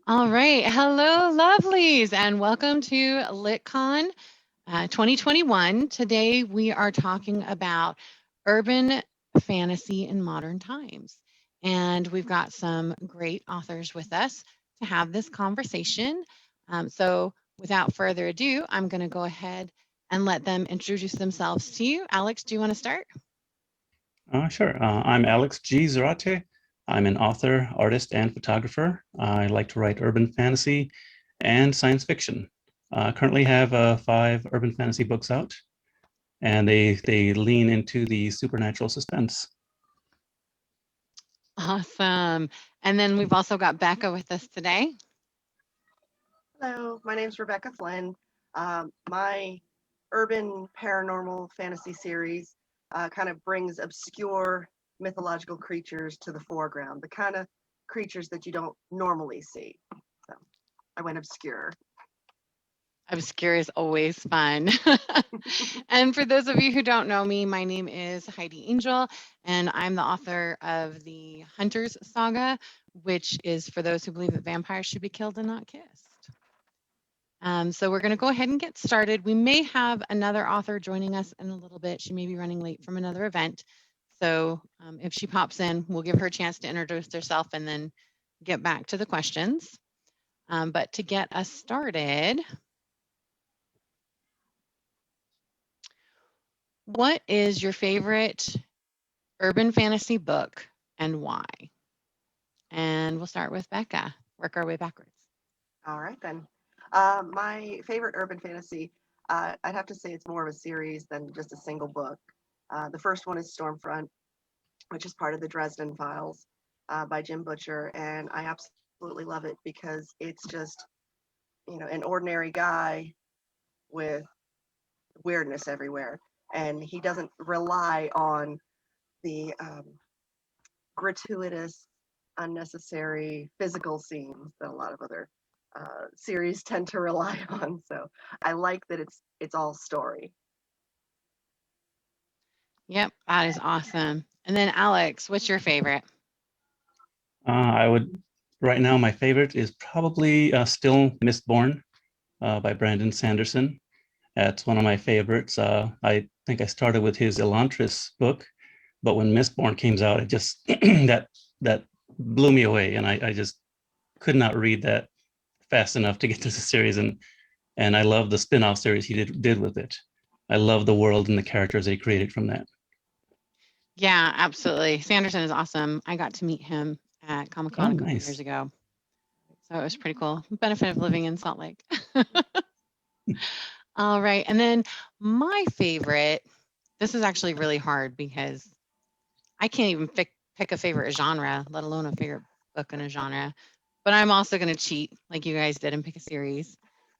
All right. Hello, lovelies, and welcome to LitCon 2021. Today we are talking about urban fantasy in modern times. And we've got some great authors with us to have this conversation. So without further ado, I'm going to go ahead and let them introduce themselves to you. Alex, do you want to start? Sure. I'm Alex G Zarate. I'm an author, artist, and photographer. I like to write urban fantasy and science fiction. Currently have 5 urban fantasy books out, and they lean into the supernatural suspense. Awesome. And then we've also got Becca with us today. Hello, my name's Rebecca FLynn. My urban paranormal fantasy series kind of brings obscure mythological creatures to the foreground, the kind of creatures that you don't normally see. So I went obscure. Obscure is always fun. And for those of you who don't know me, my name is Heidi Angell, and I'm the author of the Hunters Saga, which is for those who believe that vampires should be killed and not kissed. So we're going to go ahead and get started. We may have another author joining us in a little bit. She may be running late from another event. So if she pops in, we'll give her a chance to introduce herself and then get back to the questions. But to get us started, what is your favorite urban fantasy book and why? And we'll start with Becca, work our way backwards. All right, then. My favorite urban fantasy, I'd have to say it's more of a series than just a single book. The first one is Stormfront, which is part of the Dresden Files by Jim Butcher, and I absolutely love it because it's just, an ordinary guy with weirdness everywhere, and he doesn't rely on the gratuitous, unnecessary physical scenes that a lot of other series tend to rely on. So I like that it's all story. Yep, that is awesome. And then Alex, what's your favorite? I would right now my favorite is probably still Mistborn by Brandon Sanderson. That's one of my favorites. I think I started with his Elantris book, but when Mistborn came out, it just that blew me away, and I just could not read that fast enough to get to the series, and I love the spin-off series he did with it. I love the world and the characters they created from that. Yeah, absolutely. Sanderson is awesome. I got to meet him at Comic-Con a couple years Nice. ago. So it was pretty cool. Benefit of living in Salt Lake. All right. And then my favorite, this is actually really hard because I can't even pick a favorite genre, let alone a favorite book in a genre. But I'm also going to cheat like you guys did and pick a series.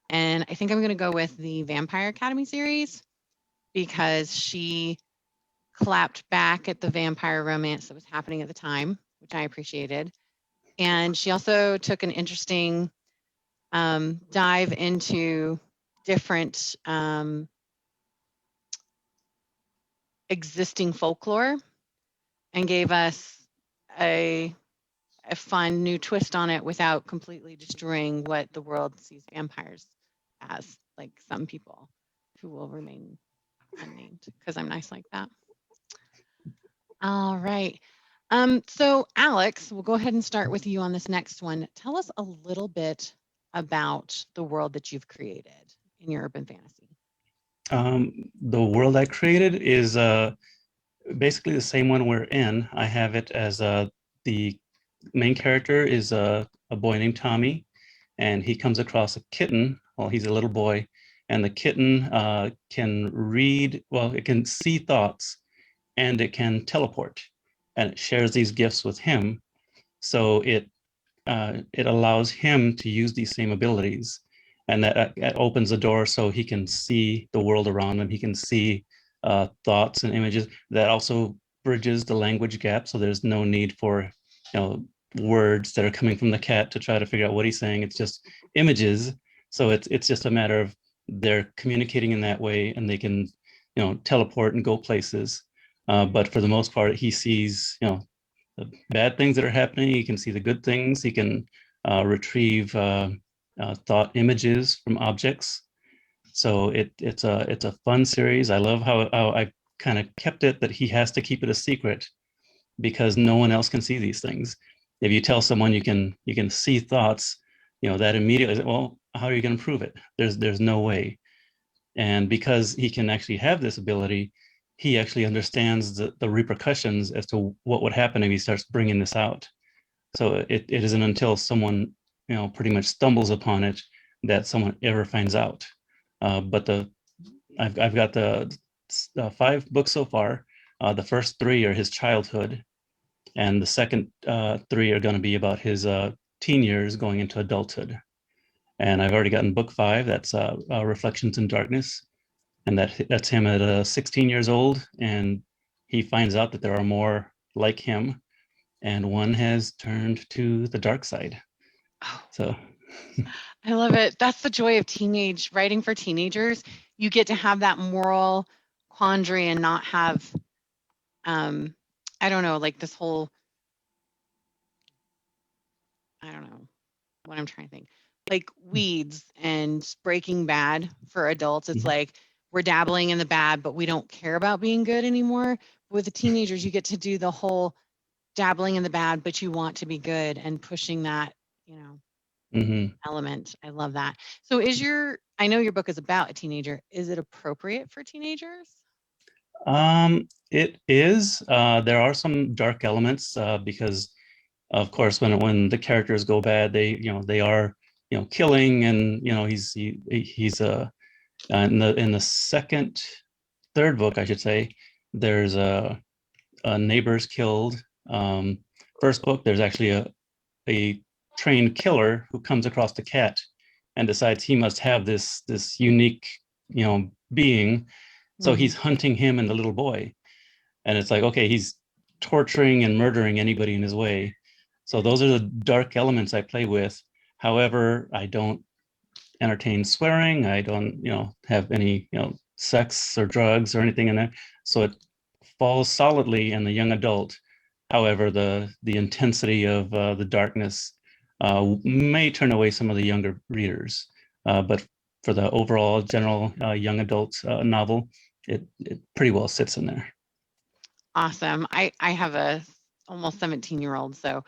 And I think I'm going to go with the Vampire Academy series because she clapped back at the vampire romance that was happening at the time, which I appreciated. And she also took an interesting dive into different existing folklore and gave us a fun new twist on it without completely destroying what the world sees vampires as, like some people who will remain unnamed because I'm nice like that. All right. So Alex, we'll go ahead and start with you on this next one. Tell us a little bit about the world that you've created in your urban fantasy. The world I created is basically the same one we're in. I have it as the main character is a boy named Tommy, and he comes across a kitten. Well, he's a little boy, and the kitten can read, well, it can see thoughts, and it can teleport, and it shares these gifts with him. So it allows him to use these same abilities, and that opens the door so he can see the world around him. He can see thoughts and images. That also bridges the language gap, so there's no need for words that are coming from the cat to try to figure out what he's saying. It's just images. So it's just a matter of they're communicating in that way, and they can teleport and go places. But for the most part, he sees the bad things that are happening. He can see the good things. He can retrieve thought images from objects. So it's a fun series. I love how I kind of kept it that he has to keep it a secret because no one else can see these things. If you tell someone you can see thoughts, that immediately, well, how are you going to prove it? There's no way. And because he can actually have this ability, he actually understands the repercussions as to what would happen if he starts bringing this out. So it isn't until someone, pretty much stumbles upon it that someone ever finds out. But I've got the 5 books so far. The first 3 are his childhood, and the second 3 are going to be about his teen years going into adulthood. And I've already gotten book 5. That's Reflections in Darkness, and that's him at 16 years old, and he finds out that there are more like him, and one has turned to the dark side. Oh, So I love it. That's the joy of teenage writing for teenagers. You get to have that moral quandary and not have, I don't know, like this whole, I don't know what I'm trying to think, like Weeds and Breaking Bad for adults. It's like we're dabbling in the bad, but we don't care about being good anymore. With the teenagers, you get to do the whole dabbling in the bad, but you want to be good and pushing that, element. I love that. So I know your book is about a teenager. Is it appropriate for teenagers? It is. There are some dark elements because, of course, when the characters go bad, they are killing, and he's in the third book, I should say. There's neighbors killed. First book, there's actually a trained killer who comes across the cat and decides he must have this unique being, so he's hunting him and the little boy. And it's like, okay, he's torturing and murdering anybody in his way. So those are the dark elements I play with. However, I don't entertain swearing. I don't have any sex or drugs or anything in there. So it falls solidly in the young adult. However, the intensity of the darkness may turn away some of the younger readers. But for the overall general young adult novel, it pretty well sits in there. Awesome. I have a almost 17-year-old, so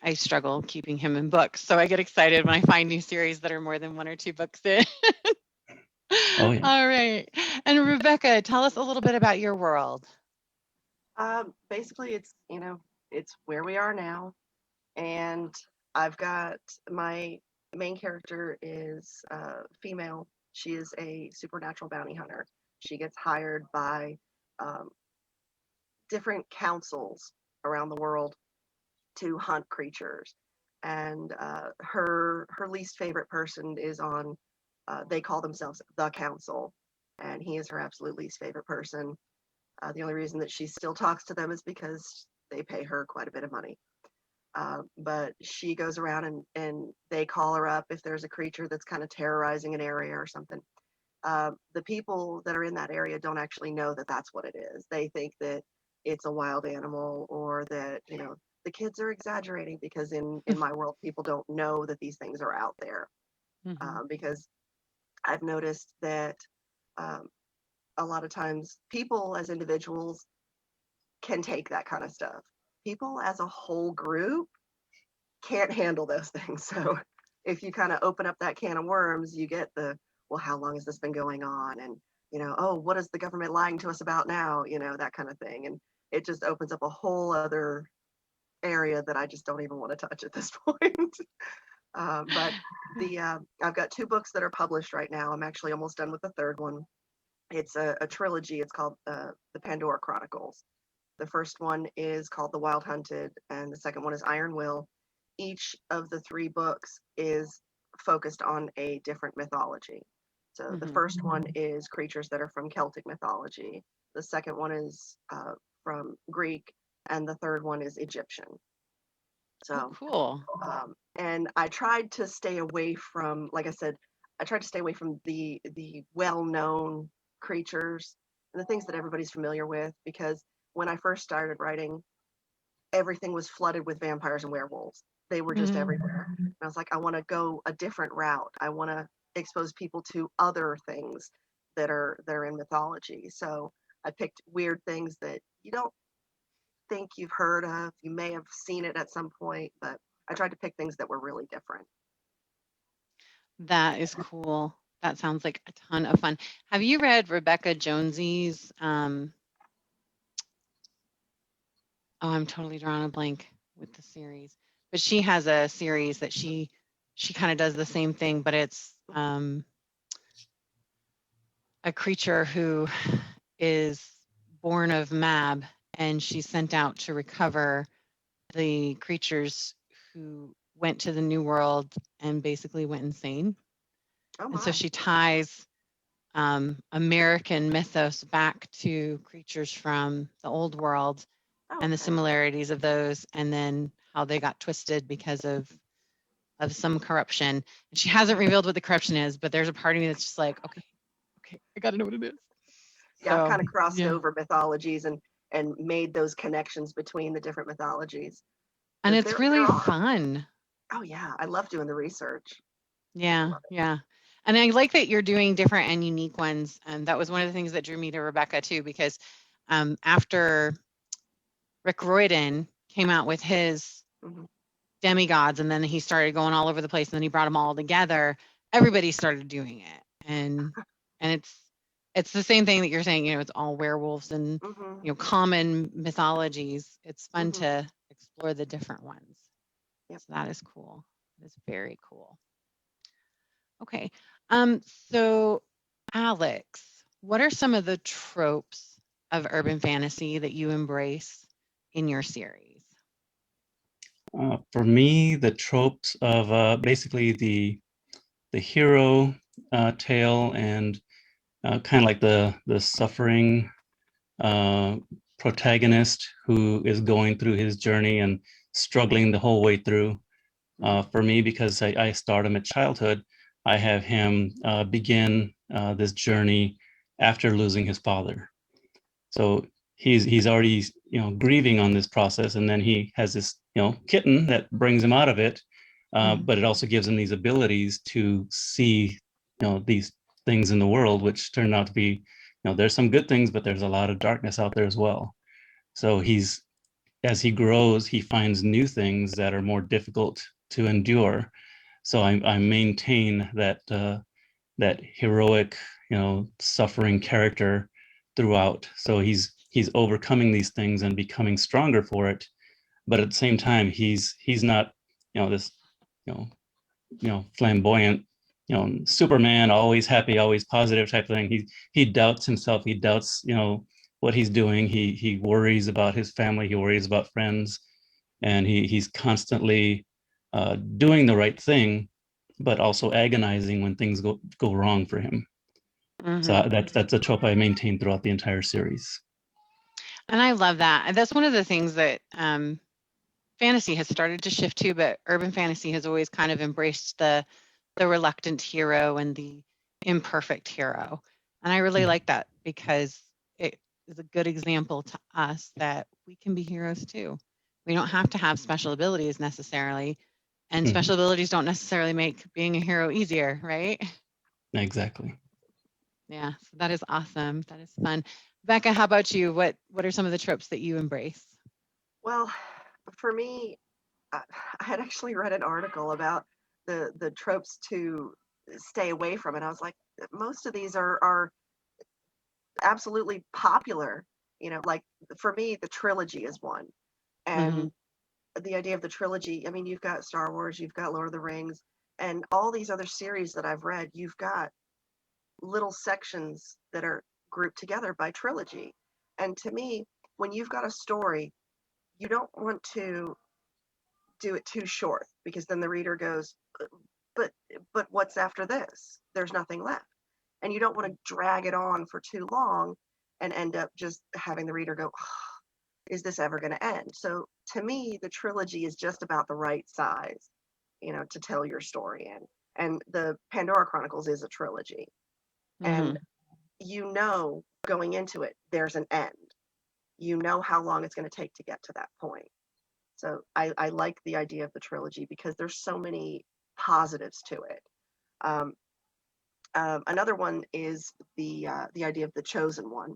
I struggle keeping him in books. So I get excited when I find new series that are more than 1 or 2 books in. Oh yeah. All right. And Rebecca, tell us a little bit about your world. Basically, it's where we are now, and I've got my main character is female. She is a supernatural bounty hunter. She gets hired by um, different councils around the world to hunt creatures, and her least favorite person is on. They call themselves the council, and he is her absolute least favorite person. The only reason that she still talks to them is because they pay her quite a bit of money. But she goes around and they call her up if there's a creature that's kind of terrorizing an area or something. The people that are in that area don't actually know that that's what it is. They think that it's a wild animal, or that, the kids are exaggerating, because in my world, people don't know that these things are out there. Because I've noticed that um, a lot of times people as individuals can take that kind of stuff. People as a whole group can't handle those things. So if you kind of open up that can of worms, you get well, how long has this been going on? And, oh, what is the government lying to us about now? That kind of thing. And it just opens up a whole other area that I just don't even want to touch at this point. But I've got 2 books that are published right now. I'm actually almost done with the third one. It's a trilogy. It's called the Pandora Chronicles. The first one is called The Wild Hunted, and the second one is Iron Will. Each of the 3 books is focused on a different mythology. So the first one is creatures that are from Celtic mythology. The second one is from Greek, and the third one is Egyptian. So cool. And I tried to stay away from, like I said, I tried to stay away from the well-known creatures and the things that everybody's familiar with, because when I first started writing, everything was flooded with vampires and werewolves. They were just everywhere. And I was like, I want to go a different route. I want to expose people to other things that are in mythology. So I picked weird things that you don't think you've heard of. You may have seen it at some point, but I tried to pick things that were really different. That is cool. That sounds like a ton of fun. Have you read Rebecca Jonesy's? Oh, I'm totally drawing a blank with the series, but she has a series that she kind of does the same thing, but it's a creature who is born of Mab, and she's sent out to recover the creatures who went to the New World and basically went insane. Oh And so my. she ties American mythos back to creatures from the old world Oh, and the okay. similarities of those, and then how they got twisted because of some corruption. And she hasn't revealed what the corruption is, but there's a part of me that's just like, okay, I got to know what it is. Yeah, I've So kind of crossed yeah, over mythologies and made those connections between the different mythologies and because it's there really are. fun. Oh yeah, I love doing the research. I Yeah, love it. yeah. And I like that you're doing different and unique ones. And that was one of the things that drew me to Rebecca too, because after Rick Riordan came out with his Hmm. demigods, and then he started going all over the place, and then he brought them all together, everybody started doing it. And it's the same thing that you're saying, it's all werewolves and Hmm. common mythologies. It's fun Hmm. to explore the different ones. Yep. So that is cool. That is very cool. Okay. Um, so Alex, what are some of the tropes of urban fantasy that you embrace in your series? For me, the tropes of basically the hero tale and kind of like the suffering uh, protagonist who is going through his journey and struggling the whole way through. For me, because I start him at childhood, I have him begin this journey after losing his father. So he's already grieving on this process, and then he has this kitten that brings him out of it. Mhm. But it also gives him these abilities to see these things in the world, which turn out to be there's some good things, but there's a lot of darkness out there as well. So he's as he grows, he finds new things that are more difficult to endure. So I maintain that heroic, suffering character throughout. So he's overcoming these things and becoming stronger for it. But at the same time, he's not, this, you know, flamboyant, Superman, always happy, always positive type of thing. He doubts himself. He doubts, what he's doing. He worries about his family. He worries about friends, and he's constantly doing the right thing, but also agonizing when things go wrong for him. So Mhm. that's a trope I maintain throughout the entire series. And I love that. And that's one of the things that fantasy has started to shift to, but urban fantasy has always kind of embraced the reluctant hero and the imperfect hero. And I really like that because it is a good example to us that we can be heroes too. We don't have to have special abilities necessarily, and Mhm. special abilities don't necessarily make being a hero easier, right? Exactly. Yeah, so that is awesome. That is fun. Becca, how about you? What are some of the tropes that you embrace? Well, for me, I had actually read an article about the tropes to stay away from, and I was like, most of these are absolutely popular. Like for me, the trilogy is one, Hmm. and the idea of the trilogy. I mean, you've got Star Wars, you've got Lord of the Rings, and all these other series that I've read. You've got little sections that are grouped together by trilogy, and to me, when you've got a story, you don't want to do it too short because then the reader goes, but but what's after this? There's nothing left. And you don't want to drag it on for too long and end up just having the reader go, oh, is this ever going to end? So to me, the trilogy is just about the right size, to tell your story in. And the Pandora Chronicles is a trilogy. And Hmm. going into it, there's an end. You know how long it's going to take to get to that point. So I like the idea of the trilogy because there's so many positives to it. Um, Another one is the idea of the chosen one,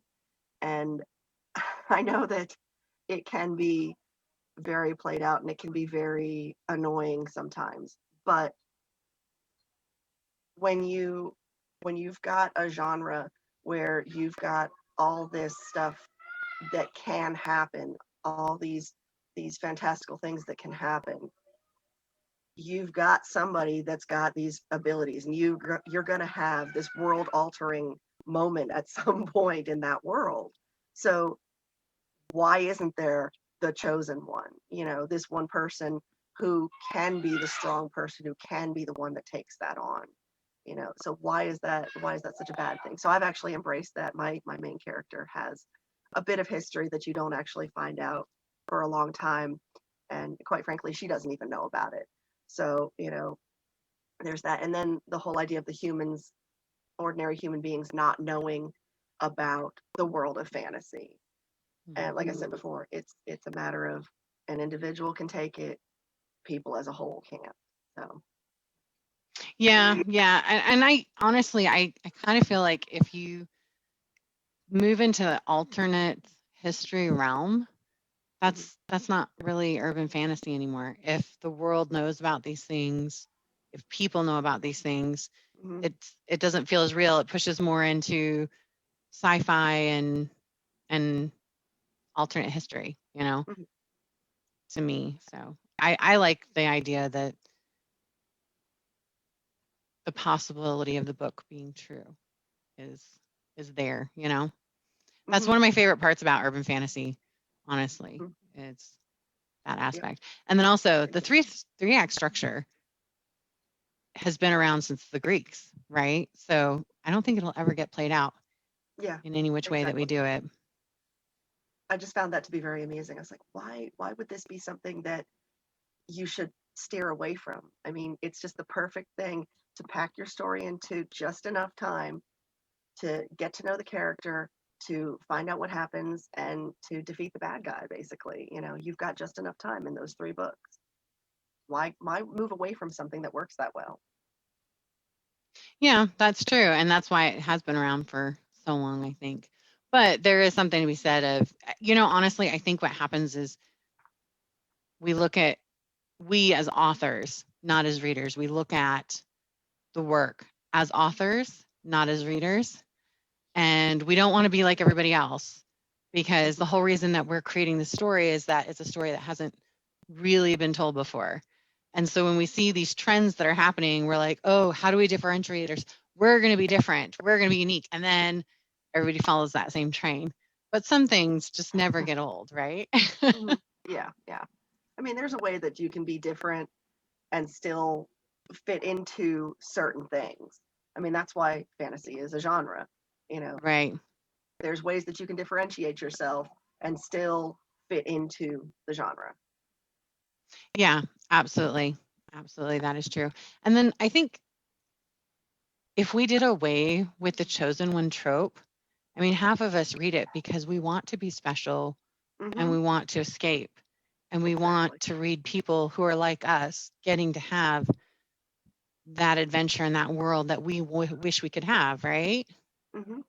and I know that it can be very played out and it can be very annoying sometimes. But when you've got a genre where you've got all this stuff that can happen, all these fantastical things that can happen, you've got somebody that's got these abilities, and you're going to have this world altering moment at some point in that world. So why isn't there the chosen one? This one person who can be the strong person, who can be the one that takes that on. So why is that such a bad thing? So I've actually embraced that. My main character has a bit of history that you don't actually find out for a long time, and quite frankly, she doesn't even know about it. So there's that. And then the whole idea of the humans, ordinary human beings, not knowing about the world of fantasy. And like I said before, it's a matter of an individual can take it, people as a whole can't. So Yeah. And I honestly, I kind of feel like if you move into the alternate history realm, that's not really urban fantasy anymore. If the world knows about these things, if people know about these things, mhm, it doesn't feel as real. It pushes more into sci-fi and alternate history, mhm, to me. So I like the idea that the possibility of the book being true is is there. That's mhm, one of my favorite parts about urban fantasy, honestly. mhm. It's that Yep, aspect. And then also very the good. three act structure has been around since the Greeks, right? So I don't think it'll ever get played out Yeah, in any which way that we exactly. do it. I just found that to be very amusing. I was like, why would this be something that you should steer away from? I mean, it's just the perfect thing to pack your story into just enough time to get to know the character, to find out what happens, and to defeat the bad guy, basically. You've got just enough time in those 3 books. Why move away from something that works that well? Yeah, that's true. And that's why it has been around for so long, I think. But there is something to be said of, honestly, I think what happens is we look at, we as authors, not as readers, we look at the work as authors, not as readers. And we don't want to be like everybody else because the whole reason that we're creating the story is that it's a story that hasn't really been told before. And so when we see these trends that are happening, we're like, oh, how do we differentiate ourselves? We're going to be different. We're going to be unique. And then everybody follows that same train. But some things just never get old, right? Mhm. Yeah, yeah. I mean, there's a way that you can be different and still fit into certain things. I mean, that's why fantasy is a genre. You know, Right. there's ways that you can differentiate yourself and still fit into the genre. Yeah, absolutely. Absolutely. That is true. And then I think if we did away with the chosen one trope, I mean, half of us read it because we want to be special and Hmm. we want to escape and we want Exactly. to read people who are like us getting to have that adventure in that world that we wish we could have, right? Hmm.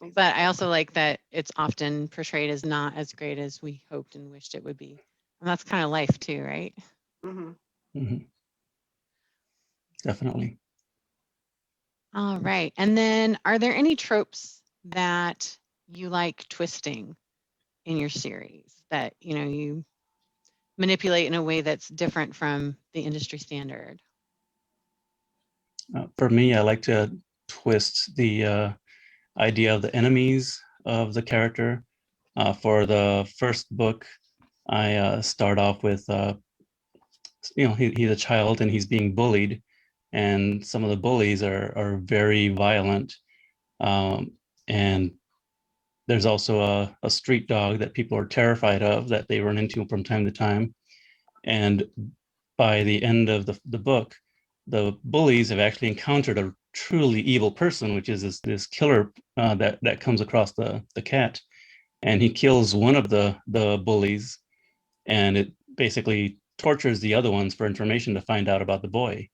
But I Exactly. also like that it's often portrayed as not as great as we hoped and wished it would be. And that's kind of life too, right? Hmm. Mhm. Definitely. All right. And then are there any tropes that you like twisting in your series that, you manipulate in a way that's different from the industry standard? For me, I like to twist the idea of the enemies of the character. For the first book, I start off with, he's a child and he's being bullied, and some of the bullies are very violent. Um, and there's also a street dog that people are terrified of that they run into from time to time. And by the end of the book, the bullies have actually encountered a truly evil person, which is this killer that comes across the cat, and he kills one of the bullies, and it basically tortures the other ones for information to find out about the boy.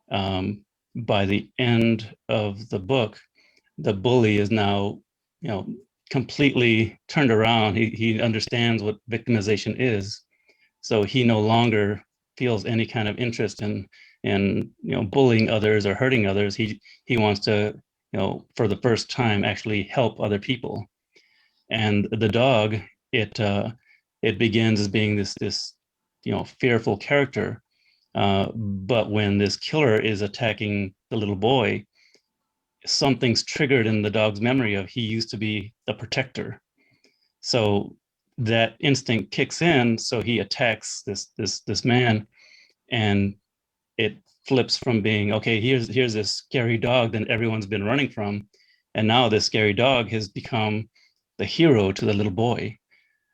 By the end of the book, the bully is now, completely turned around. He understands what victimization is, so he no longer feels any kind of interest in bullying others or hurting others. He wants to, for the first time, actually help other people. And the dog, it begins as being this fearful character, but when this killer is attacking the little boy, something's triggered in the dog's memory of he used to be the protector. So that instinct kicks in, so he attacks this man, and it flips from being, okay, here's this scary dog that everyone's been running from, and now this scary dog has become the hero to the little boy.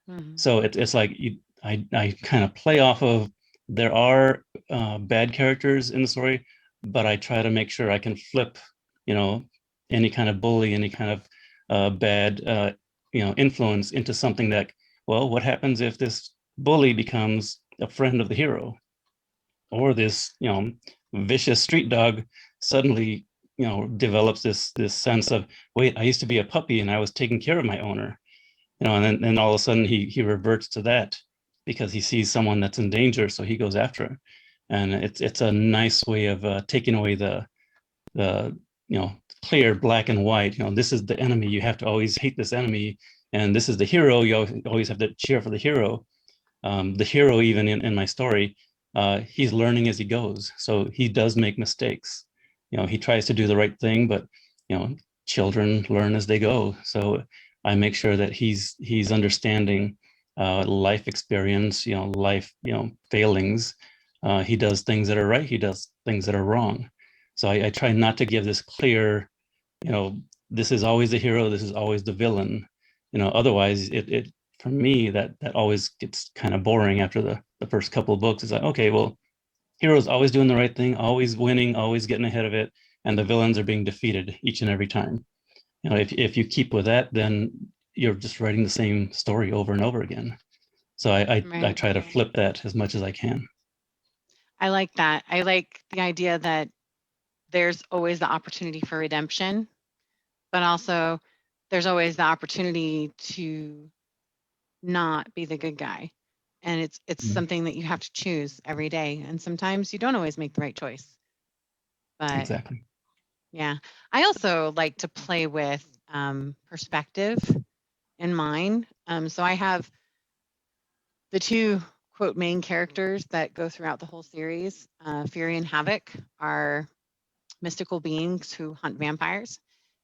Mhm. So it's like I kind of play off of, there are bad characters in the story, but I try to make sure I can flip, any kind of bully, any kind of bad, influence into something that, well, what happens if this bully becomes a friend of the hero, or this, vicious street dog suddenly, develops this sense of, wait, I used to be a puppy and I was taking care of my owner, and then all of a sudden he reverts to that because he sees someone that's in danger, so he goes after it. And it's a nice way of taking away the clear black and white. This is the enemy, you have to always hate this enemy, and this is the hero, you always have to cheer for the hero. The hero, even in my story, he's learning as he goes, so he does make mistakes. He tries to do the right thing, but children learn as they go. So I make sure that he's understanding life experience, life, failings. He does things that are right, he does things that are wrong. So I try not to give this clear, this is always the hero, this is always the villain. Otherwise it for me, that always gets kind of boring after the first couple of books. It's like, okay, well, heroes always doing the right thing, always winning, always getting ahead of it, and the villains are being defeated each and every time. If you keep with that, then you're just writing the same story over and over again. So I Right. try to flip that as much as I can. I like that. I like the idea that there's always the opportunity for redemption, but also there's always the opportunity to not be the good guy. And it's Mhm. something that you have to choose every day. And sometimes you don't always make the right choice. But Exactly. yeah, I also like to play with perspective in mine. So I have the two quote main characters that go throughout the whole series. Fury and Havoc are mystical beings who hunt vampires.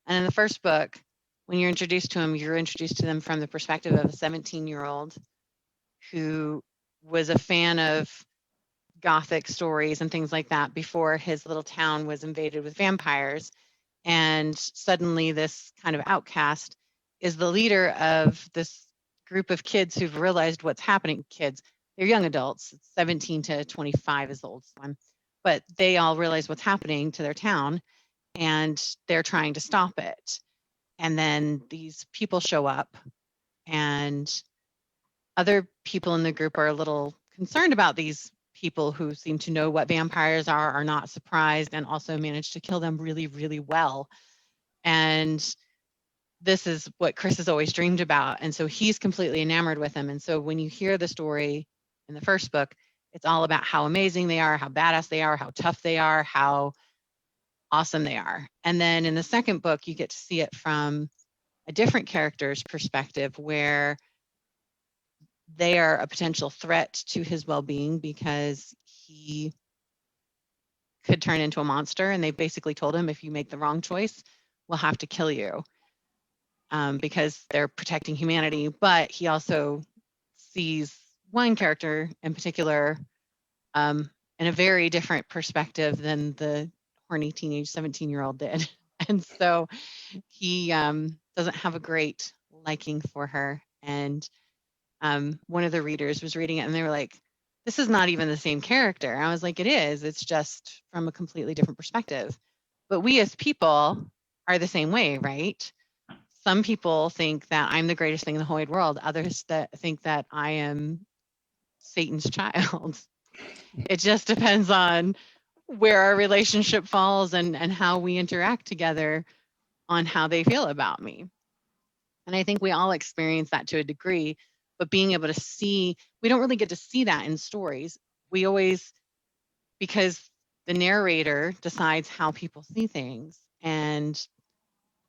And in the first book, when you're introduced to them, you're introduced to them from the perspective of a 17-year-old who was a fan of gothic stories and things like that before his little town was invaded with vampires. And suddenly, this kind of outcast is the leader of this group of kids who've realized what's happening. Kids, they're young adults, 17 to 25 is the oldest one, but they all realize what's happening to their town and they're trying to stop it. And then these people show up, and other people in the group are a little concerned about these people who seem to know what vampires are not surprised, and also manage to kill them really, really well. And this is what Chris has always dreamed about. And so he's completely enamored with them. And so when you hear the story in the first book, it's all about how amazing they are, how badass they are, how tough they are, how awesome they are. And then in the second book, you get to see it from a different character's perspective, where they are a potential threat to his well-being because he could turn into a monster. And they basically told him, if you make the wrong choice, we'll have to kill you, because they're protecting humanity. But he also sees one character in particular in a very different perspective than the horny teenage 17-year-old did. And so he doesn't have a great liking for her. And one of the readers was reading it and they were like, this is not even the same character. I was like, it is. It's just from a completely different perspective. But we as people are the same way, right? Some people think that I'm the greatest thing in the whole wide world. Others that think that I am Satan's child. It just depends on where our relationship falls and how we interact together on how they feel about me. And I think we all experience that to a degree, but being able to see, we don't really get to see that in stories. We always, because the narrator decides how people see things. And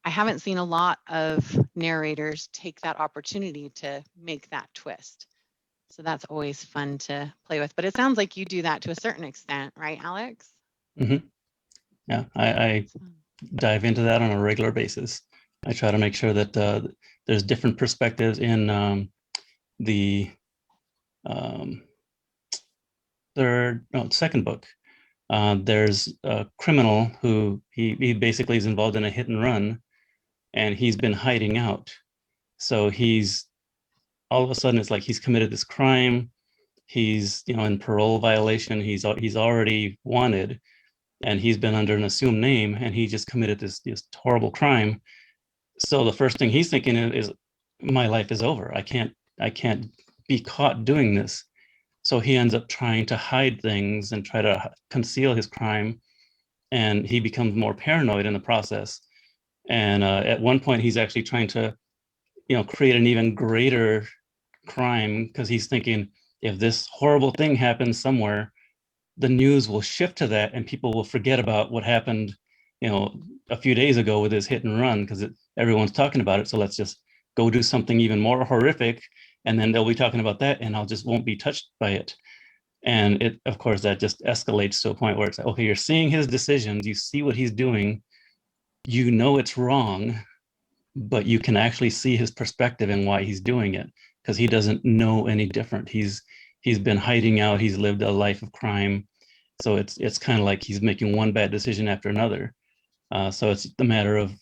I haven't seen a lot of narrators take that opportunity to make that twist. So that's always fun to play with. But it sounds like you do that to a certain extent, right, Alex? Mm-hmm. Yeah, I dive into that on a regular basis. I try to make sure that there's different perspectives in the second book. There's a criminal who he basically is involved in a hit and run, and he's been hiding out. So he's all of a sudden it's like he's committed this crime. He's in parole violation. He's already wanted, and he's been under an assumed name, and he just committed this horrible crime. So the first thing he's thinking is my life is over. I can't be caught doing this. So he ends up trying to hide things and try to conceal his crime, and he becomes more paranoid in the process. And at one point, he's actually trying to, create an even greater crime because he's thinking if this horrible thing happens somewhere, the news will shift to that, and people will forget about what happened, a few days ago with his hit and run because everyone's talking about it. So let's just go do something even more horrific, and then they'll be talking about that, and I'll just won't be touched by it. And it, of course, that just escalates to a point where it's like, okay, you're seeing his decisions, you see what he's doing, you know it's wrong, but you can actually see his perspective and why he's doing it because he doesn't know any different. He's been hiding out. He's lived a life of crime, so it's kind of like he's making one bad decision after another. So it's the matter of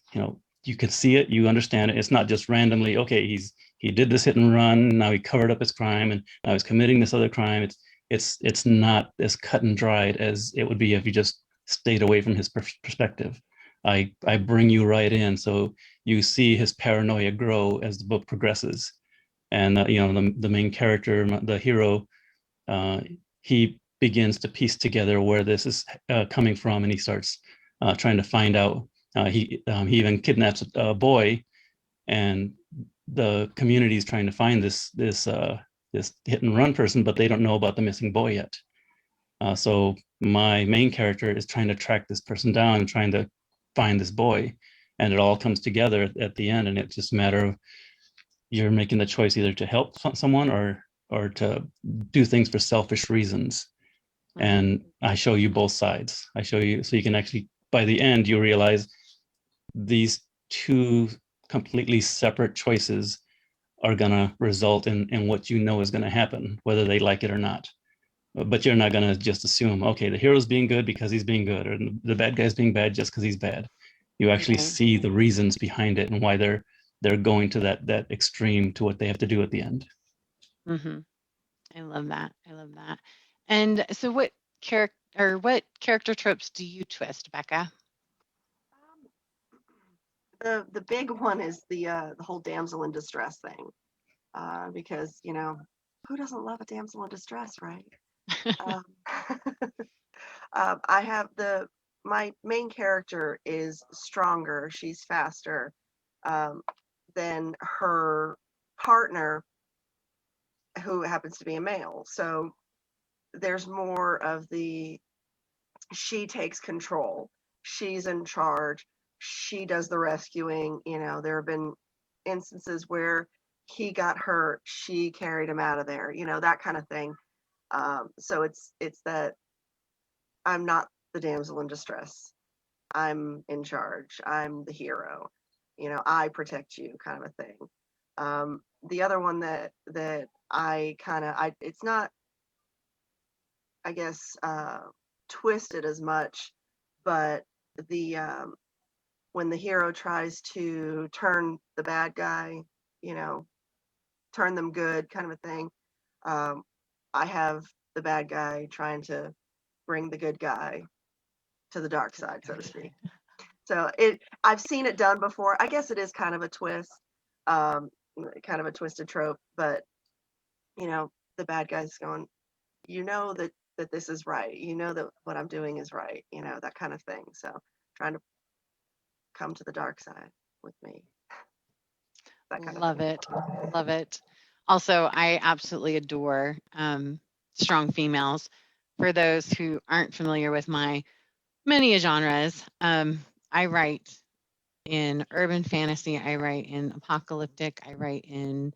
you can see it, you understand it. It's not just randomly. Okay, he did this hit and run. Now he covered up his crime, and now he's committing this other crime. It's not as cut and dried as it would be if you just stayed away from his perspective. I bring you right in, so you see his paranoia grow as the book progresses, and the main character, the hero, he begins to piece together where this is coming from, and he starts trying to find out. He even kidnaps a boy, and the community is trying to find this hit and run person, but they don't know about the missing boy yet. So my main character is trying to track this person down and trying to find this boy, and it all comes together at the end. And it's just a matter of you're making the choice either to help someone or to do things for selfish reasons. Mm-hmm. And I show you both sides. I show you so you can actually, by the end, you realize these two completely separate choices are going to result in what you know is going to happen, whether they like it or not. But you're not going to just assume, okay, the hero's being good because he's being good, or the bad guy's being bad just because he's bad. You actually see the reasons behind it and why they're going to that extreme to what they have to do at the end. Mm-hmm. I love that. I love that. And so what character tropes do you twist, Becca? The big one is the whole damsel in distress thing, because who doesn't love a damsel in distress, right? I have my main character is stronger. She's faster than her partner, who happens to be a male. So there's more of she takes control. She's in charge. She does the rescuing. There have been instances where he got hurt. She carried him out of there, that kind of thing. So it's that I'm not the damsel in distress. I'm in charge. I'm the hero. I protect you, kind of a thing. The other one that it's not, I guess, twisted as much, but when the hero tries to turn the bad guy, turn them good, kind of a thing. I have the bad guy trying to bring the good guy to the dark side, so to speak. So I've seen it done before. I guess it is kind of a twist, kind of a twisted trope, but the bad guy's going, you know that this is right. You know that what I'm doing is right. You know, that kind of thing. So trying to come to the dark side with me, that kind of Love thing. it. Love it. Also, I absolutely adore strong females. For those who aren't familiar with my many genres, I write in urban fantasy, I write in apocalyptic, I write in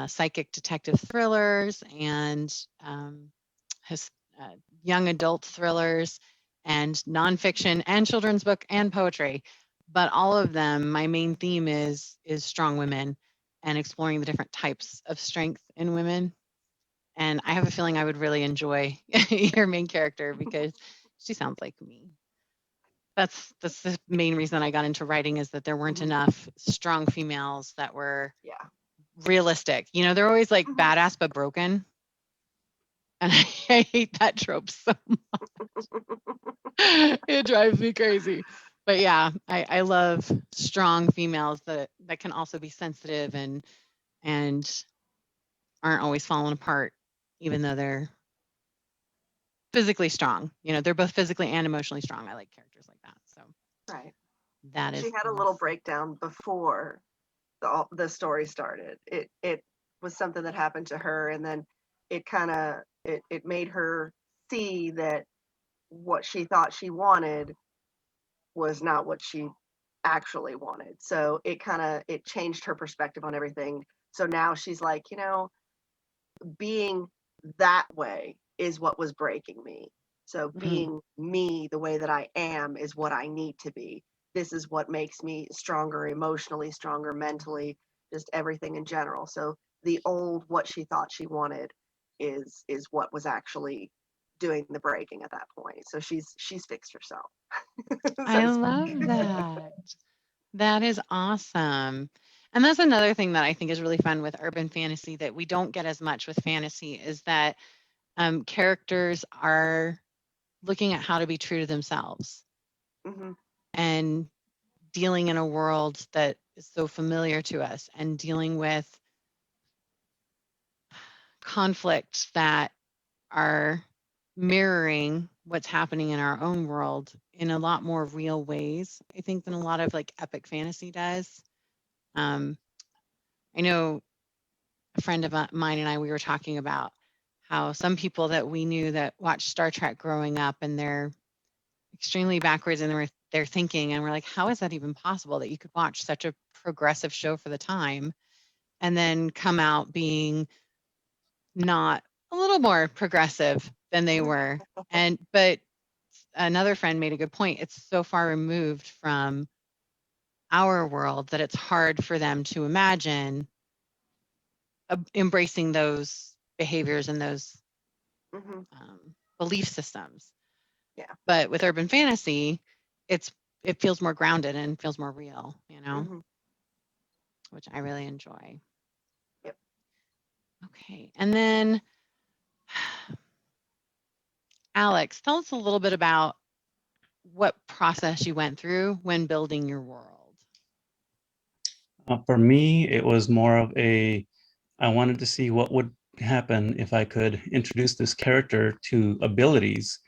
psychic detective thrillers and his, uh, young adult thrillers and nonfiction and children's book and poetry. But all of them, my main theme is strong women and exploring the different types of strength in women. And I have a feeling I would really enjoy your main character because she sounds like me. That's the main reason I got into writing is that there weren't Mhm. enough strong females that were Yeah. realistic. You know, they're always like Mhm. badass but broken. And I hate that trope so it drives me crazy. But yeah, I love strong females that can also be sensitive and aren't always falling apart, even though they're physically strong. You know, they're both physically and emotionally strong. I like characters like that. So Right. that She is had a little awesome. breakdown before the story started. It was something that happened to her, and then it kind of it made her see that what she thought she wanted was not what she actually wanted. So it changed her perspective on everything. So now she's like, you know, being that way is what was breaking me. So Mhm. being me the way that I am is what I need to be. This is what makes me stronger emotionally, stronger mentally, just everything in general. So the old what she thought she wanted is what was actually doing the breaking at that point. So she's fixed herself, so I to love speak. that. That is awesome. And that's another thing that I think is really fun with urban fantasy that we don't get as much with fantasy is that characters are looking at how to be true to themselves Hmm. and dealing in a world that is so familiar to us and dealing with conflicts that are mirroring what's happening in our own world in a lot more real ways, I think, than a lot of like epic fantasy does. Um, I know a friend of mine and I, we were talking about how some people that we knew that watched Star Trek growing up and they're extremely backwards in their thinking. And we're like, how is that even possible that you could watch such a progressive show for the time and then come out being not a little more progressive than they were? But another friend made a good point. It's so far removed from our world that it's hard for them to imagine embracing those behaviors and those Hmm. belief systems. Yeah. But with urban fantasy, it's it feels more grounded and feels more real, you know, Hmm. which I really enjoy. Yep. Okay. And then Alex, tell us a little bit about what process you went through when building your world. For me, it was more of I wanted to see what would happen if I could introduce this character to abilities,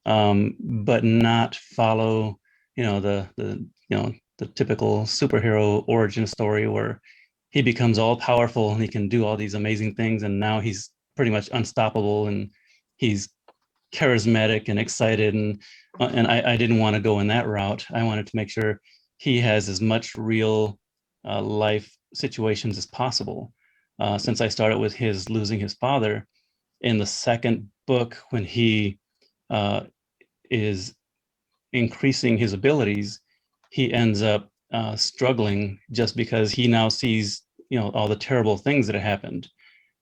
but not follow, the typical superhero origin story where he becomes all powerful and he can do all these amazing things, and now he's pretty much unstoppable and he's charismatic and excited, and I didn't want to go in that route. I wanted to make sure he has as much real life situations as possible. Since I started with his losing his father, in the second book, when he uh, is increasing his abilities, he ends up struggling just because he now sees, all the terrible things that have happened.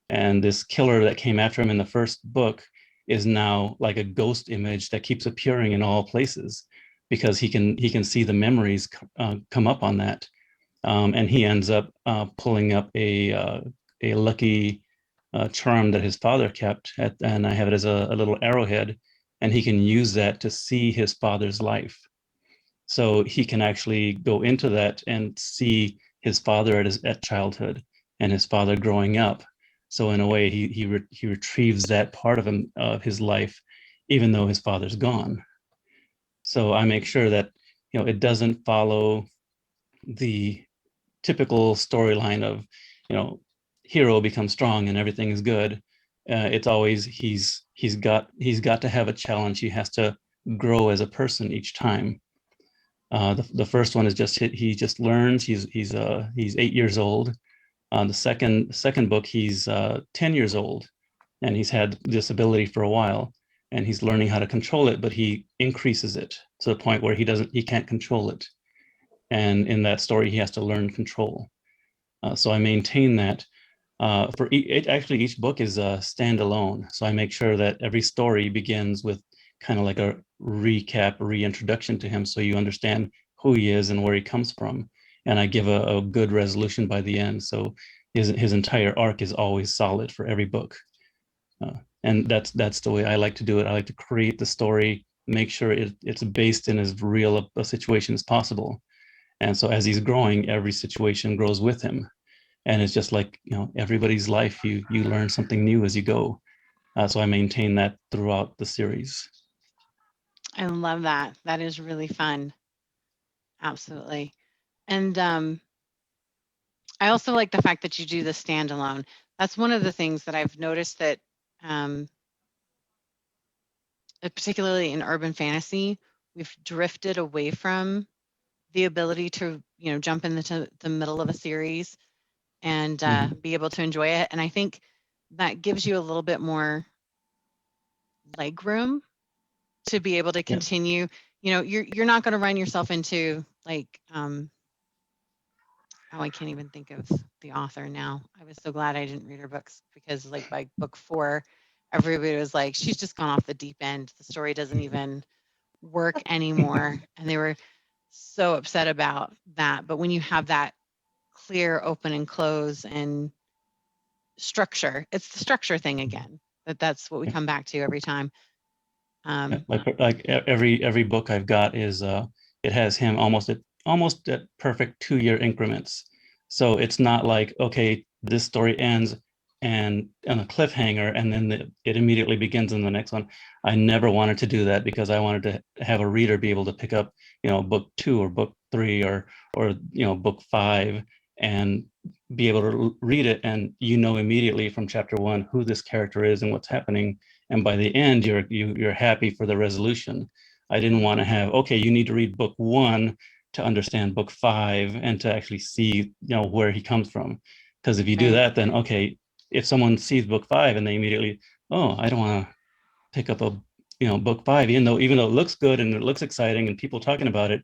And this killer that came after him in the first book is now like a ghost image that keeps appearing in all places because he can see the memories come up on that. And he ends up pulling up a lucky charm that his father kept, and I have it as a little arrowhead, and he can use that to see his father's life. So he can actually go into that and see his father at childhood and his father growing up. So in a way, he retrieves that part of him, of his life, even though his father's gone. So I make sure that, it doesn't follow the typical storyline of, hero becomes strong and everything is good. It's always he's got to have a challenge. He has to grow as a person each time. The first one is just he just learns. He's 8 years old. The second book, he's 10 years old, and he's had this ability for a while, and he's learning how to control it, but he increases it to the point where he can't control it. And in that story, he has to learn control. So I maintain that. Actually, each book is standalone. So I make sure that every story begins with kind of like a recap, reintroduction to him, so you understand who he is and where he comes from. And I give a good resolution by the end. So his entire arc is always solid for every book. And that's the way I like to do it. I like to create the story, make sure it's based in as real a situation as possible. And so as he's growing, every situation grows with him. And it's just like, everybody's life, you learn something new as you go. So I maintain that throughout the series. I love that. That is really fun. Absolutely. And I also like the fact that you do the standalone. That's one of the things that I've noticed that, particularly in urban fantasy, we've drifted away from the ability to, jump into the middle of a series and be able to enjoy it. And I think that gives you a little bit more leg room to be able to continue. You're not going to run yourself into like, I can't even think of the author now. I was so glad I didn't read her books, because like by book 4, everybody was like, she's just gone off the deep end. The story doesn't even work anymore. And they were so upset about that. But when you have that clear open and close and structure, it's the structure thing again. That's what we come back to every time. Like every book I've got is it has him almost at perfect 2-year increments. So it's not like, okay, this story ends and on a cliffhanger, and then it immediately begins in the next one. I never wanted to do that, because I wanted to have a reader be able to pick up, book 2 or book 3 or book 5, and be able to read it, and immediately from chapter 1 who this character is and what's happening. And by the end, you're happy for the resolution. I didn't want to have, okay, you need to read book 1 to understand book 5 and to actually see, where he comes from. Because if you do that, then okay, if someone sees book 5 and they immediately, oh, I don't want to pick up a book 5, even though it looks good and it looks exciting and people talking about it,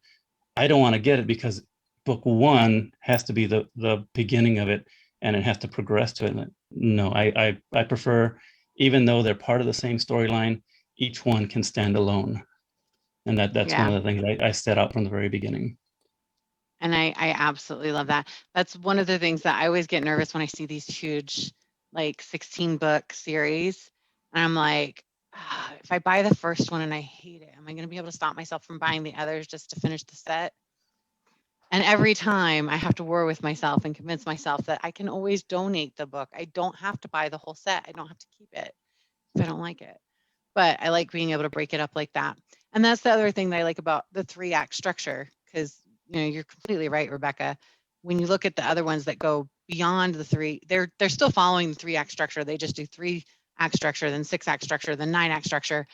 I don't want to get it, because book 1 has to be the beginning of it, and it has to progress to it. No, I prefer, even though they're part of the same storyline, each one can stand alone. And that's one of the things I set out from the very beginning. And I absolutely love that. That's one of the things that I always get nervous when I see these huge, like 16 book series. And I'm like, if I buy the first one and I hate it, am I going to be able to stop myself from buying the others just to finish the set? And every time I have to war with myself and convince myself that I can always donate the book. I don't have to buy the whole set. I don't have to keep it if I don't like it. But I like being able to break it up like that. And that's the other thing that I like about the 3-act structure, because you're completely right, Rebecca. When you look at the other ones that go beyond the 3, they're still following the 3-act structure. They just do 3-act structure, then 6-act structure, then 9-act structure.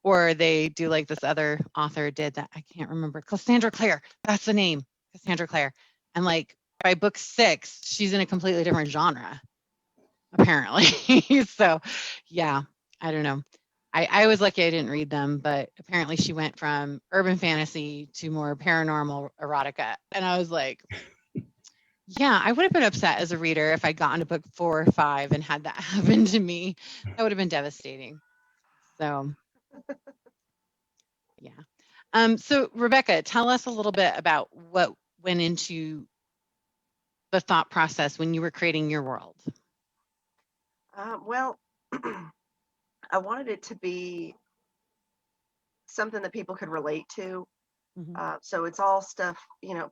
Or they do like this other author did that I can't remember. Cassandra Clare, that's the name, Cassandra Clare. And like by book 6, she's in a completely different genre, apparently. So yeah, I don't know. I was lucky I didn't read them, but apparently she went from urban fantasy to more paranormal erotica. And I was like, yeah, I would have been upset as a reader if I'd gotten to book 4 or 5 and had that happen to me. That would have been devastating. So yeah. So Rebecca, tell us a little bit about what went into the thought process when you were creating your world. Well, I wanted it to be something that people could relate to. So it's all stuff,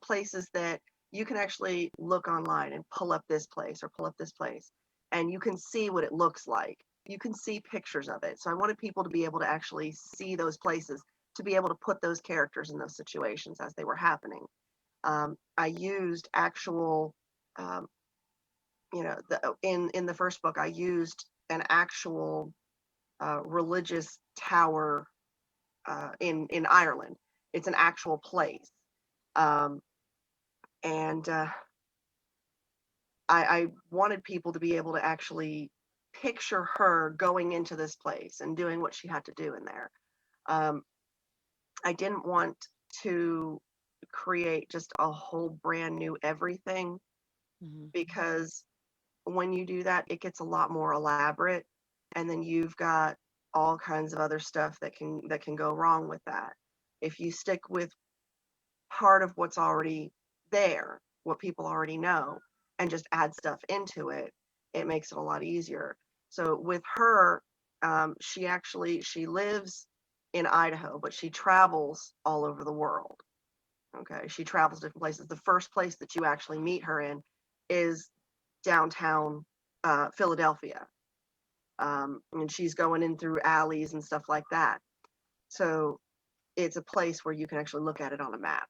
places that you can actually look online and pull up this place or pull up this place. and you can see what it looks like. You can see pictures of it. So I wanted people to be able to actually see those places, to be able to put those characters in those situations as they were happening. I used actual, um, in the first book, I used an actual religious tower in Ireland. It's an actual place, um, and I wanted people to be able to actually picture her going into this place and doing what she had to do in there. Um, I didn't want to create just a whole brand new everything, Mm-hmm. because when you do that, it gets a lot more elaborate, and then you've got all kinds of other stuff that can go wrong with that. If you stick with part of what's already there, what people already know, and just add stuff into it, it makes it a lot easier. So with her, she lives in Idaho, but she travels all over the world. Okay, she travels different places. The first place that you actually meet her in is downtown Philadelphia, and she's going in through alleys and stuff like that. So it's a place where you can actually look at it on a map.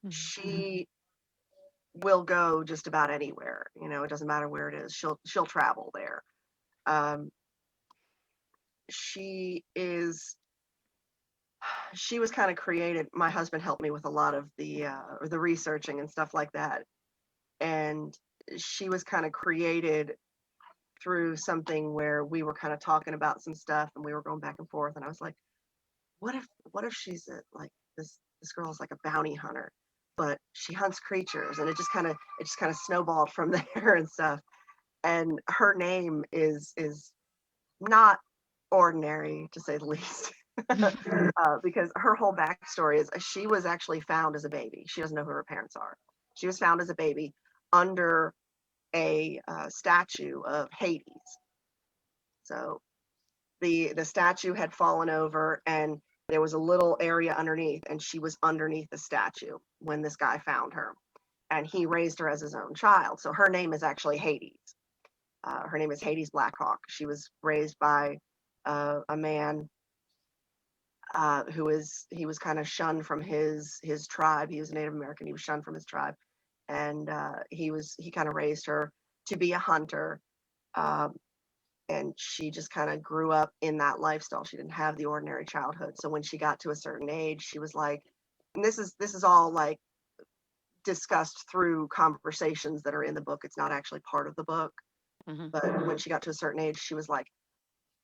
Mm-hmm. She will go just about anywhere. It doesn't matter where it is. She'll travel there. Um, she is she was kind of created. My husband helped me with a lot of the researching and stuff like that, and she was kind of created through something where we were kind of talking about some stuff, and we were going back and forth, and I was like, what if she's like this girl is like a bounty hunter, but she hunts creatures, and it just kind of snowballed from there and stuff. And her name is not ordinary, to say the least. Because her whole backstory is she was actually found as a baby. She doesn't know who her parents are. She was found as a baby under a statue of Hades. So the statue had fallen over, and there was a little area underneath, and she was underneath the statue when this guy found her, and he raised her as his own child. So her name is actually Hades. Her name is Hades Blackhawk. She was raised by a man he was kind of shunned from his tribe. He was a Native American. He was shunned from his tribe, and he kind of raised her to be a hunter. Um, and she just kind of grew up in that lifestyle. She didn't have the ordinary childhood. So when she got to a certain age, she was like, and this is all like discussed through conversations that are in the book. It's not actually part of the book. Mm-hmm. But when she got to a certain age, she was like,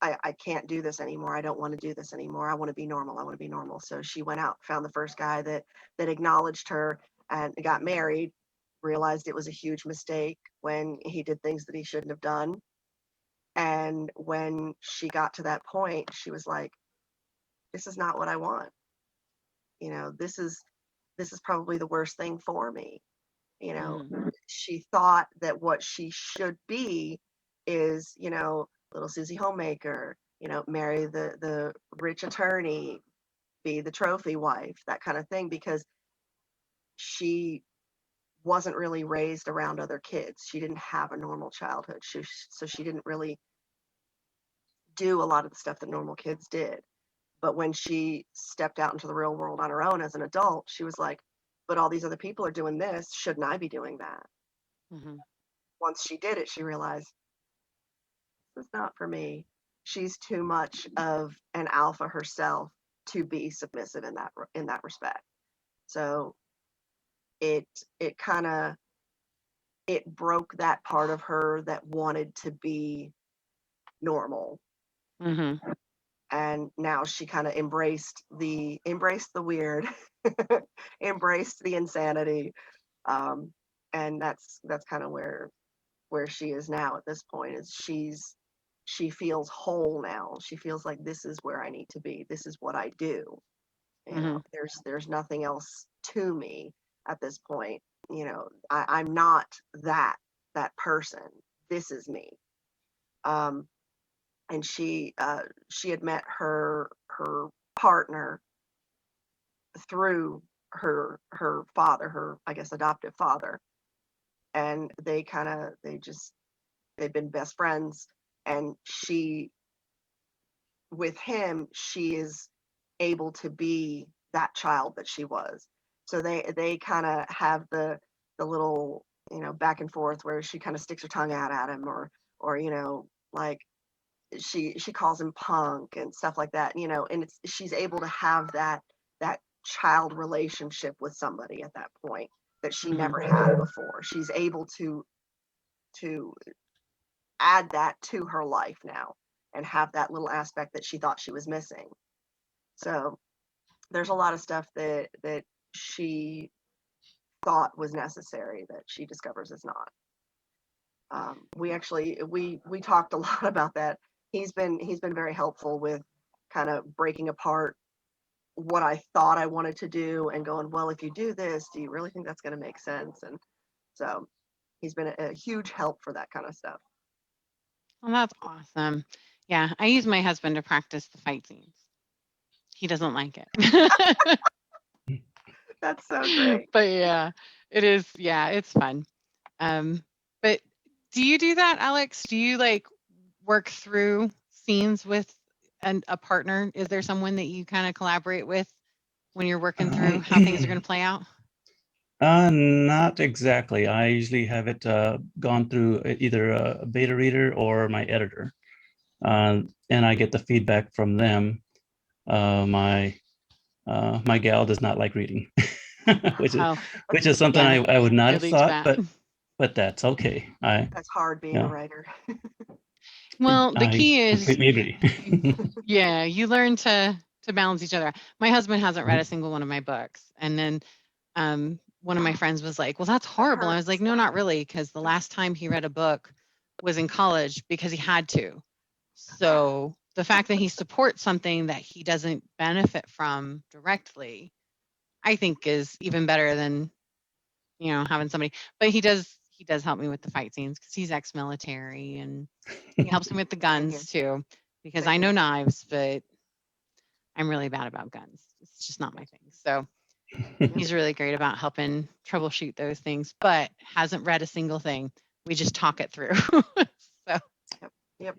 I can't do this anymore. I don't want to do this anymore. I want to be normal. I want to be normal. So she went out, found the first guy that acknowledged her, and got married, realized it was a huge mistake when he did things that he shouldn't have done. And when she got to that point, she was like, this is not what I want. This is probably the worst thing for me. Mm-hmm. She thought that what she should be is, little Susie homemaker, marry the rich attorney, be the trophy wife, that kind of thing, because she wasn't really raised around other kids. She didn't have a normal childhood. So she didn't really do a lot of the stuff that normal kids did. But when she stepped out into the real world on her own as an adult, she was like, but all these other people are doing this. Shouldn't I be doing that? Mm-hmm. Once she did it, she realized this is not for me. She's too much of an alpha herself to be submissive in that respect. So it it kind of it broke that part of her that wanted to be normal, Mm-hmm. and now she kind of embraced the weird, embraced the insanity, um, and that's kind of where she is now at this point. Is she feels whole now. She feels like this is where I need to be. This is what I do. Mm-hmm. There's nothing else to me at this point. I'm not that person. This is me. Um, and she had met her partner through her father, her, I guess, adoptive father, and they just they've been best friends, and with him, she is able to be that child that she was. So they kind of have the little, back and forth where she kind of sticks her tongue out at him, or like she calls him punk and stuff like that, and she's able to have that child relationship with somebody at that point that she never had before. She's able to add that to her life now and have that little aspect that she thought she was missing. So there's a lot of stuff that she thought was necessary that she discovers is not. We talked a lot about that. He's been very helpful with kind of breaking apart what I thought I wanted to do and going, well, if you do this, do you really think that's going to make sense? And so he's been a huge help for that kind of stuff. Well, that's awesome. Yeah, I use my husband to practice the fight scenes. He doesn't like it. That's so great. But yeah, it is. Yeah, it's fun. But do you do that, Alex? Do you like work through scenes with a partner? Is there someone that you kind of collaborate with when you're working through how things are going to play out? Not exactly. I usually have it gone through either a beta reader or my editor, and I get the feedback from them. My gal does not like reading, which is something Yeah, I would not have Billy's thought, bat. but that's okay. That's hard being a Yeah. writer. Well, the I key is, completely agree. yeah, you learn to balance each other. My husband hasn't read a single one of my books, and then one of my friends was like, "Well, that's horrible." I was like, "No, not really, because the last time he read a book was in college because he had to." So the fact that he supports something that he doesn't benefit from directly, I think is even better than, having somebody. But he does help me with the fight scenes because he's ex-military, and he helps me with the guns too, because Same I know here. knives, but I'm really bad about guns. It's just not my thing. So he's really great about helping troubleshoot those things, but hasn't read a single thing. We just talk it through. So Yep.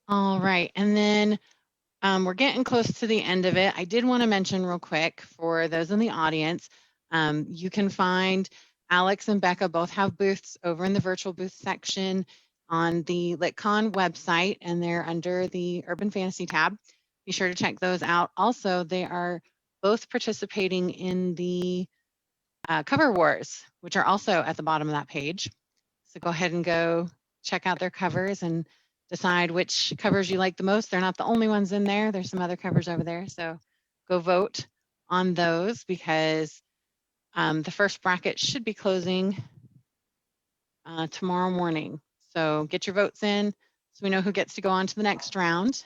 all right. And then we're getting close to the end of it. I did want to mention real quick for those in the audience, you can find Alex and Becca both have booths over in the virtual booth section on the LitCon website, and they're under the Urban Fantasy tab. Be sure to check those out. Also, they are both participating in the cover wars, which are also at the bottom of that page. So go ahead and go check out their covers and decide which covers you like the most. They're not the only ones in there. There's some other covers over there. So go vote on those, because the first bracket should be closing tomorrow morning. So get your votes in so we know who gets to go on to the next round.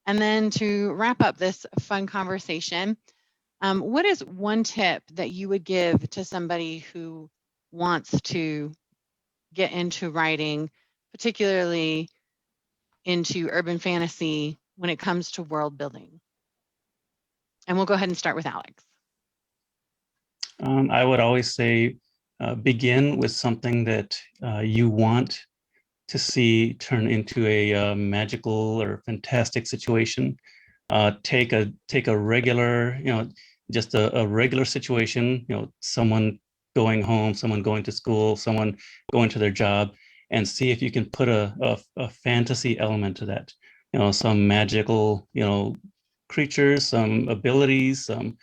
And then to wrap up this fun conversation, what is one tip that you would give to somebody who wants to get into writing, particularly into urban fantasy when it comes to world building? And we'll go ahead and start with Alex. I would always say begin with something that you want to see turn into a magical or fantastic situation. Take a regular, just a regular situation, someone going home, someone going to school, someone going to their job, and see if you can put a fantasy element to that. Some magical, creatures, some abilities, some,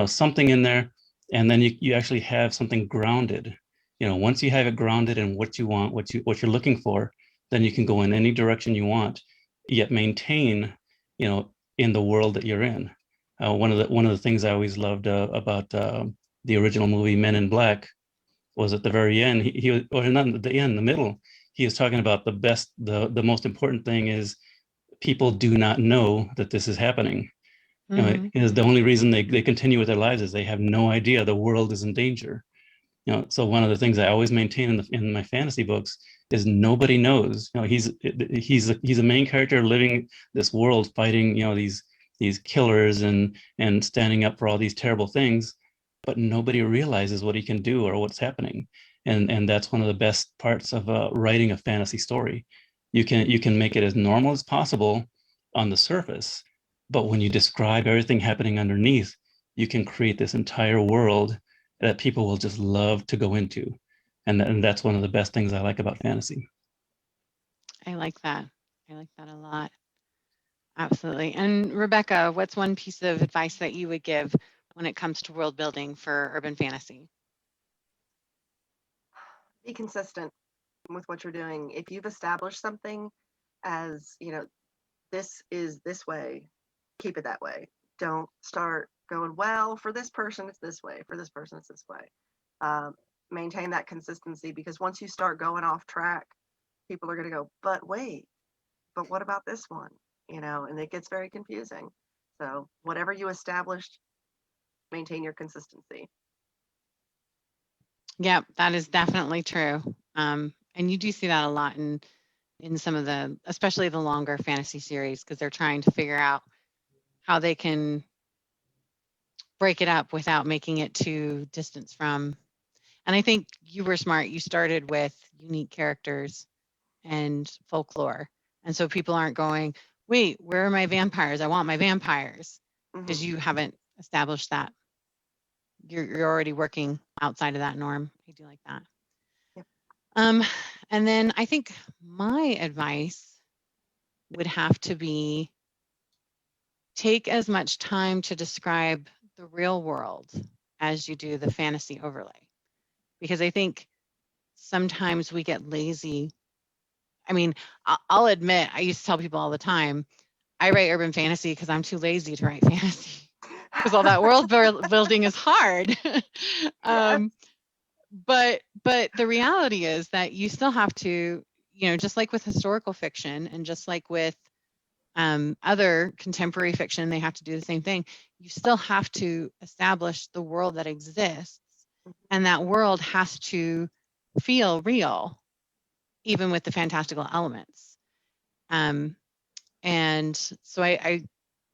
something in there, and then you actually have something grounded. Once you have it grounded in what you want, what you're looking for, then you can go in any direction you want, yet maintain, in the world that you're in. One of the things I always loved about the original movie Men in Black was at the very end. He was, or not at the end, the middle. He was talking about the most important thing is people do not know that this is happening. Is the only reason they continue with their lives is they have no idea the world is in danger. So one of the things I always maintain in my fantasy books is nobody knows. He's a main character living this world, fighting these killers and standing up for all these terrible things, but nobody realizes what he can do or what's happening. and that's one of the best parts of writing a fantasy story. You can make it as normal as possible on the surface, but when you describe everything happening underneath, you can create this entire world that people will just love to go into, and that's one of the best things I like about fantasy. I like that. I like that a lot. Absolutely. And Rebecca, what's one piece of advice that you would give when it comes to world building for urban fantasy? Be consistent with what you're doing. If you've established something as, this is this way, keep it that way. Don't start going, well, for this person, it's this way. For this person, it's this way. Um, Maintain that consistency, because once you start going off track, people are going to go, but wait, but what about this one? And it gets very confusing. So whatever you established, maintain your consistency. Yeah, that is definitely true. And you do see that a lot in some of the, especially the longer fantasy series, because they're trying to figure out how they can break it up without making it too distance from. And I think you were smart. You started with unique characters and folklore. And so people aren't going, wait, where are my vampires? I want my vampires, because you haven't established that. You're already working outside of that norm. I do like that. Yep. And then I think my advice would have to be take as much time to describe the real world as you do the fantasy overlay. Because I think sometimes we get lazy. I mean, I'll admit, I used to tell people all the time, I write urban fantasy because I'm too lazy to write fantasy, because all that world building is hard. But the reality is that you still have to, just like with historical fiction and just like with other contemporary fiction, they have to do the same thing. You still have to establish the world that exists, and that world has to feel real, even with the fantastical elements. And so I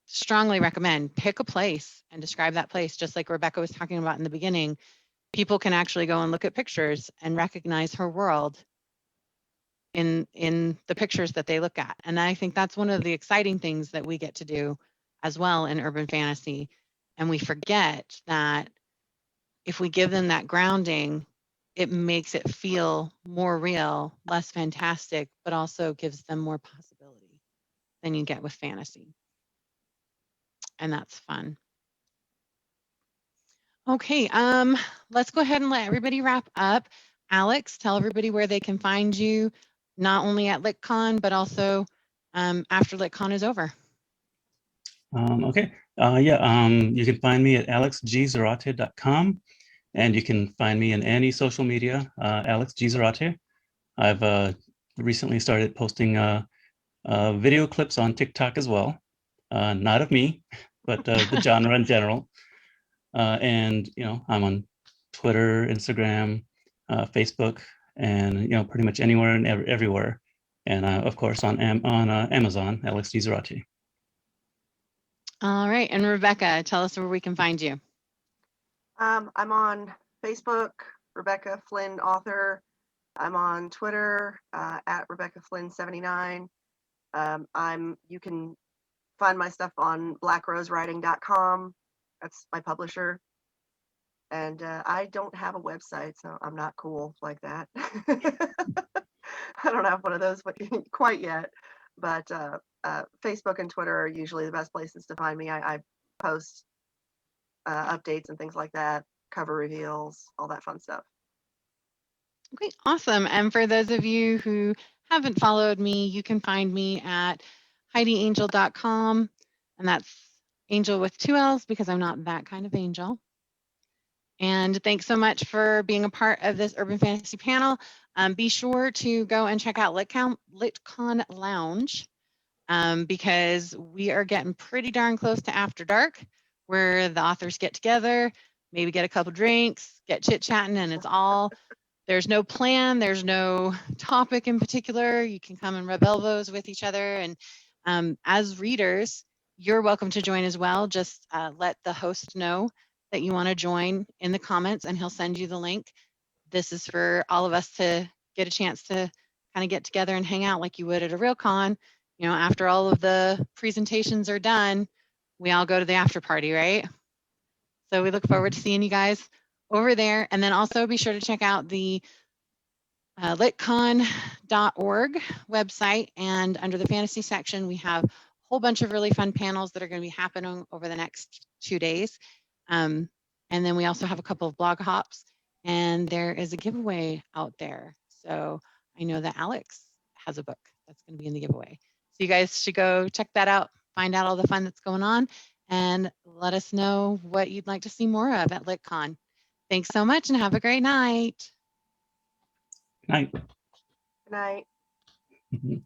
strongly recommend pick a place and describe that place, just like Rebecca was talking about in the beginning. People can actually go and look at pictures and recognize her world in the pictures that they look at. And I think that's one of the exciting things that we get to do as well in urban fantasy. And we forget that if we give them that grounding, it makes it feel more real, less fantastic, but also gives them more possibility than you get with fantasy. And that's fun. Okay, let's go ahead and let everybody wrap up. Alex, tell everybody where they can find you, not only at LitCon, but also after LitCon is over. Okay. You can find me at alexgzarate.com, and you can find me in any social media, Alex G Zarate. I've recently started posting video clips on TikTok as well, not of me, but the genre in general. And I'm on Twitter, Instagram, Facebook, and pretty much anywhere and everywhere. And of course on Amazon, Alex G Zarate. All right, and Rebecca, tell us where we can find you. I'm on Facebook, Rebecca FLynn author. I'm on Twitter at Rebecca FLynn 79. You can find my stuff on blackrosewriting.com. That's my publisher. And I don't have a website, so I'm not cool like that. I don't have one of those quite yet, but Facebook and Twitter are usually the best places to find me. I post updates and things like that, cover reveals, all that fun stuff. Okay, awesome. And for those of you who haven't followed me, you can find me at HeidiAngell.com, and that's Angel with 2 L's because I'm not that kind of angel. And thanks so much for being a part of this Urban Fantasy panel. Be sure to go and check out LitCon Lounge because we are getting pretty darn close to After Dark, where the authors get together, maybe get a couple drinks, get chit-chatting, and there's no plan, there's no topic in particular. You can come and rub elbows with each other. And as readers, you're welcome to join as well. Just let the host know that you want to join in the comments, and he'll send you the link. this is for all of us to get a chance to kind of get together and hang out like you would at a real con. You know, after all of the presentations are done, we all go to the after party, right? So we look forward to seeing you guys over there. And then also be sure to check out the litcon.org website, and under the fantasy section we have a whole bunch of really fun panels that are going to be happening over the next 2 days, and then we also have a couple of blog hops, and there is a giveaway out there. So I know that Alex has a book that's going to be in the giveaway, so you guys should go check that out, find out all the fun that's going on, and let us know what you'd like to see more of at litcon. Thanks so much and have a great night. Night. Good night. Mhm.